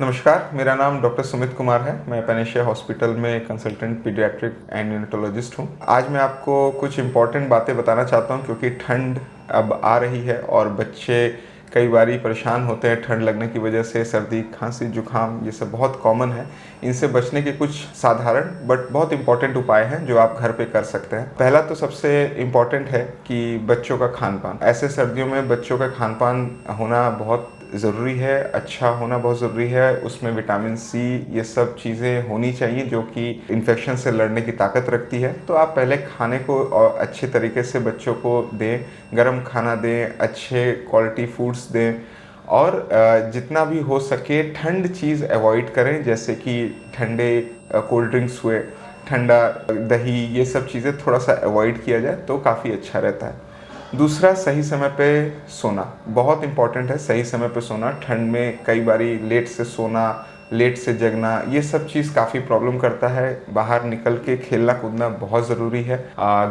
नमस्कार, मेरा नाम डॉक्टर सुमित कुमार है। मैं पैनेशिया हॉस्पिटल में कंसल्टेंट पीडियाट्रिक एंड न्यूनेटोलॉजिस्ट हूँ। आज मैं आपको कुछ इम्पॉर्टेंट बातें बताना चाहता हूँ क्योंकि ठंड अब आ रही है और बच्चे कई बारी परेशान होते हैं ठंड लगने की वजह से। सर्दी, खांसी, जुकाम ये सब बहुत कॉमन है। इनसे बचने के कुछ साधारण बट बहुत इम्पॉर्टेंट उपाय हैं जो आप घर पे कर सकते हैं। पहला तो सबसे इम्पॉर्टेंट है कि बच्चों का खान पान। ऐसे सर्दियों में बच्चों का खान पान होना बहुत ज़रूरी है, अच्छा होना बहुत ज़रूरी है। उसमें विटामिन सी ये सब चीज़ें होनी चाहिए जो कि इन्फेक्शन से लड़ने की ताकत रखती है। तो आप पहले खाने को और अच्छे तरीके से बच्चों को दें, गर्म खाना दें, अच्छे क्वालिटी फूड्स दें और जितना भी हो सके ठंड चीज़ अवॉइड करें, जैसे कि ठंडे कोल्ड ड्रिंक्स हुए, ठंडा दही, ये सब चीज़ें थोड़ा सा अवॉइड किया जाए तो काफ़ी अच्छा रहता है। दूसरा, सही समय पे सोना बहुत इम्पॉर्टेंट है। सही समय पे सोना, ठंड में कई बारी लेट से सोना, लेट से जगना, ये सब चीज़ काफ़ी प्रॉब्लम करता है। बाहर निकल के खेलना कूदना बहुत ज़रूरी है।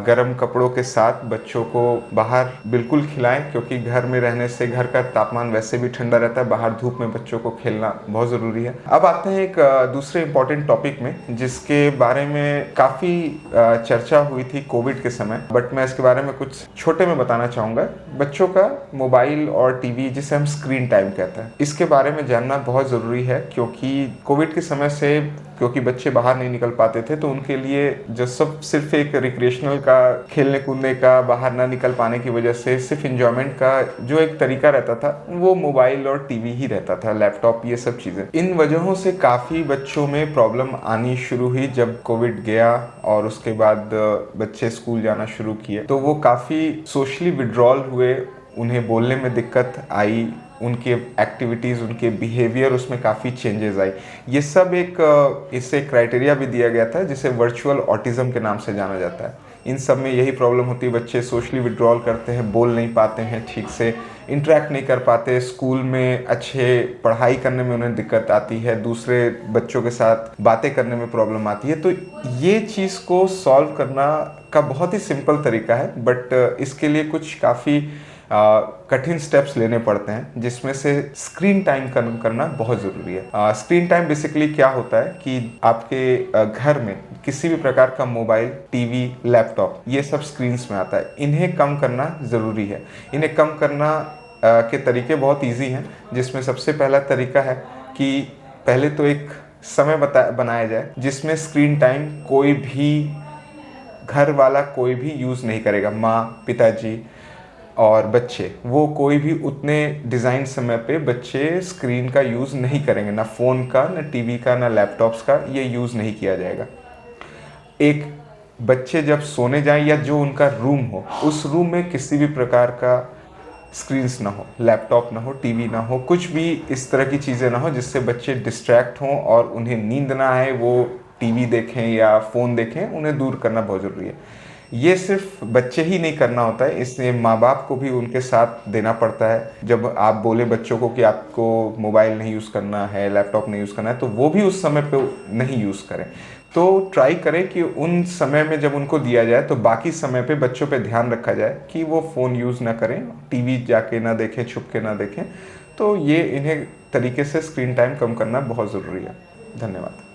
गर्म कपड़ों के साथ बच्चों को बाहर बिल्कुल खिलाएं क्योंकि घर में रहने से घर का तापमान वैसे भी ठंडा रहता है। बाहर धूप में बच्चों को खेलना बहुत ज़रूरी है। अब आते हैं एक दूसरे इम्पॉर्टेंट टॉपिक में जिसके बारे में काफ़ी चर्चा हुई थी कोविड के समय, बट मैं इसके बारे में कुछ छोटे में बताना चाहूँगा। बच्चों का मोबाइल और टीवी, जिसे हम स्क्रीन टाइम कहते हैं, इसके बारे में जानना बहुत ज़रूरी है क्योंकि कोविड के समय से क्योंकि बच्चे बाहर नहीं निकल पाते थे तो उनके लिए जो सब सिर्फ एक रिक्रिएशनल का, खेलने कूदने का, बाहर ना निकल पाने की वजह से सिर्फ इंजॉयमेंट का जो एक तरीका रहता था वो मोबाइल और टीवी ही रहता था, लैपटॉप, ये सब चीज़ें। इन वजहों से काफ़ी बच्चों में प्रॉब्लम आनी शुरू हुई जब कोविड गया और उसके बाद बच्चे स्कूल जाना शुरू किए तो वो काफ़ी सोशली विड्रॉल हुए, उन्हें बोलने में दिक्कत आई, उनके एक्टिविटीज़, उनके बिहेवियर, उसमें काफ़ी चेंजेस आई। ये सब एक इससे क्राइटेरिया भी दिया गया था जिसे वर्चुअल ऑटिज़म के नाम से जाना जाता है। इन सब में यही प्रॉब्लम होती है, बच्चे सोशली विड्रॉल करते हैं, बोल नहीं पाते हैं ठीक से, इंटरेक्ट नहीं कर पाते, स्कूल में अच्छे पढ़ाई करने में उन्हें दिक्कत आती है, दूसरे बच्चों के साथ बातें करने में प्रॉब्लम आती है। तो ये चीज़ को सॉल्व करना का बहुत ही सिंपल तरीका है, बट इसके लिए कुछ काफ़ी कठिन स्टेप्स लेने पड़ते हैं जिसमें से स्क्रीन टाइम कम करना बहुत ज़रूरी है। स्क्रीन टाइम बेसिकली क्या होता है कि आपके घर में किसी भी प्रकार का मोबाइल, टीवी, लैपटॉप, ये सब स्क्रीन्स में आता है, इन्हें कम करना ज़रूरी है। इन्हें कम करना के तरीके बहुत ईजी हैं, जिसमें सबसे पहला तरीका है कि पहले तो एक समय बनाया जाए जिसमें स्क्रीन टाइम कोई भी घर वाला कोई भी यूज़ नहीं करेगा। माँ, पिताजी और बच्चे, वो कोई भी उतने डिज़ाइन समय पे बच्चे स्क्रीन का यूज़ नहीं करेंगे, ना फ़ोन का, ना टीवी का, ना लैपटॉप्स का, ये यूज़ नहीं किया जाएगा। एक बच्चे जब सोने जाएं या जो उनका रूम हो, उस रूम में किसी भी प्रकार का स्क्रीन्स ना हो, लैपटॉप ना हो, टीवी ना हो, कुछ भी इस तरह की चीज़ें ना हो जिससे बच्चे डिस्ट्रैक्ट हों और उन्हें नींद ना आए, वो टीवी देखें या फ़ोन देखें, उन्हें दूर करना बहुत ज़रूरी है। ये सिर्फ बच्चे ही नहीं करना होता है, इसलिए माँ बाप को भी उनके साथ देना पड़ता है। जब आप बोले बच्चों को कि आपको मोबाइल नहीं यूज़ करना है, लैपटॉप नहीं यूज़ करना है, तो वो भी उस समय पे नहीं यूज़ करें। तो ट्राई करें कि उन समय में जब उनको दिया जाए तो बाकी समय पे बच्चों पे ध्यान रखा जाए कि वो फ़ोन यूज़ ना करें, टीवी जाके ना देखें, छुप के ना देखें। तो ये इन्हें तरीके से स्क्रीन टाइम कम करना बहुत ज़रूरी है। धन्यवाद।